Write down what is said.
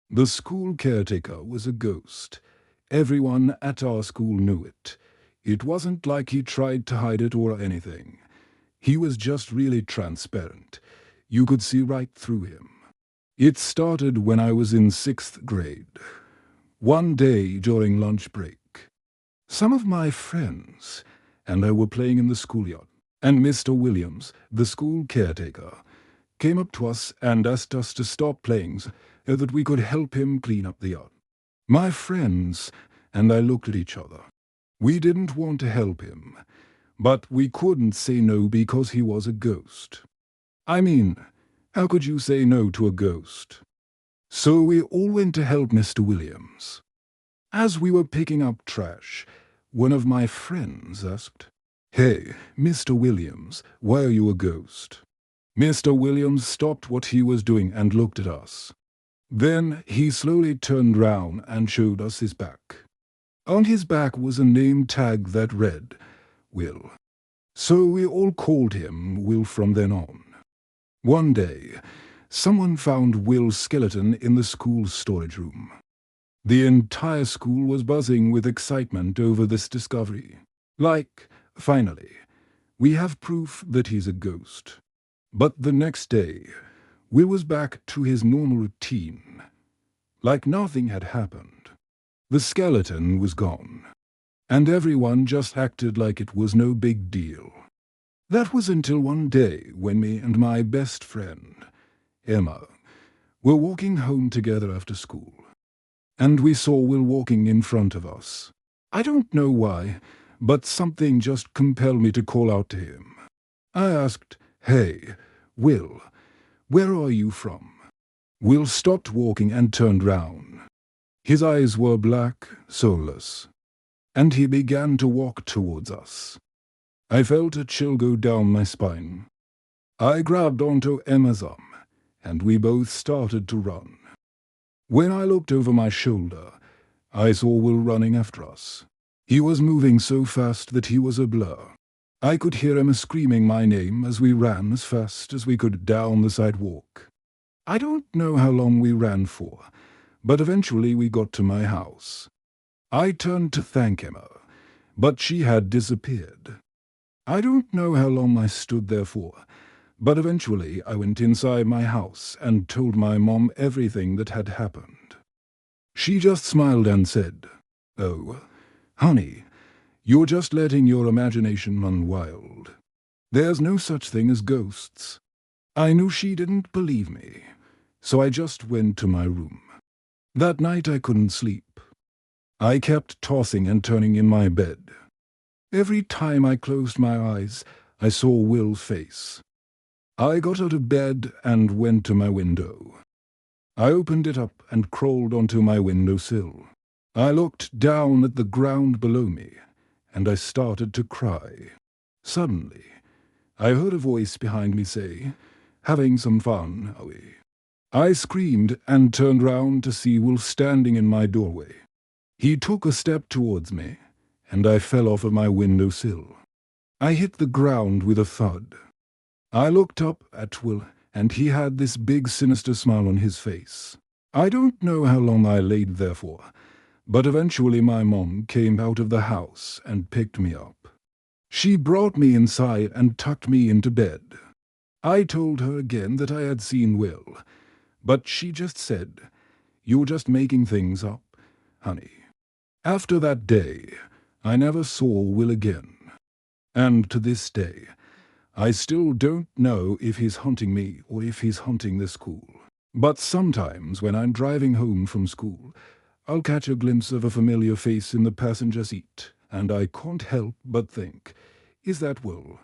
The school caretaker was a ghost. Everyone at our school knew it. It wasn't like he tried to hide it or anything. He was just really transparent. You could see right through him. It started when I was in 6th grade. One day during lunch break, some of my friends and I were playing in the schoolyard, and Mr. Williams, the school caretaker, came up to us and asked us to stop playing so that we could help him clean up the yard. My friends and I looked at each other. We didn't want to help him, but we couldn't say no because he was a ghost. I mean, how could you say no to a ghost? So we all went to help Mr. Williams. As we were picking up trash, one of my friends asked, "Hey, Mr. Williams, why are you a ghost?" Mr. Williams stopped what he was doing and looked at us. Then he slowly turned round and showed us his back. On his back was a name tag that read, Will. So we all called him Will from then on. One day, someone found Will's skeleton in the school storage room. The entire school was buzzing with excitement over this discovery. Like, finally, we have proof that he's a ghost. But the next day, Will was back to his normal routine. Like nothing had happened. The skeleton was gone. And everyone just acted like it was no big deal. That was until one day when me and my best friend, Emma, were walking home together after school. And we saw Will walking in front of us. I don't know why, but something just compelled me to call out to him. I asked, "Hey, Will, where are you from?" Will stopped walking and turned round. His eyes were black, soulless, and he began to walk towards us. I felt a chill go down my spine. I grabbed onto Emma's arm, and we both started to run. When I looked over my shoulder, I saw Will running after us. He was moving so fast that he was a blur. I could hear Emma screaming my name as we ran as fast as we could down the sidewalk. I don't know how long we ran for, but eventually we got to my house. I turned to thank Emma, but she had disappeared. I don't know how long I stood there for, but eventually I went inside my house and told my mom everything that had happened. She just smiled and said, "Oh, honey, you're just letting your imagination run wild. There's no such thing as ghosts." I knew she didn't believe me, so I just went to my room. That night I couldn't sleep. I kept tossing and turning in my bed. Every time I closed my eyes, I saw Will's face. I got out of bed and went to my window. I opened it up and crawled onto my windowsill. I looked down at the ground below me, and I started to cry. Suddenly, I heard a voice behind me say, "Having some fun, are we?" I screamed and turned round to see Will standing in my doorway. He took a step towards me, and I fell off of my windowsill. I hit the ground with a thud. I looked up at Will, and he had this big sinister smile on his face. I don't know how long I laid there for, but eventually my mom came out of the house and picked me up. She brought me inside and tucked me into bed. I told her again that I had seen Will, but she just said, "You're just making things up, honey." After that day, I never saw Will again. And to this day, I still don't know if he's hunting me or if he's hunting the school. But sometimes when I'm driving home from school, I'll catch a glimpse of a familiar face in the passenger seat, and I can't help but think, is that Will?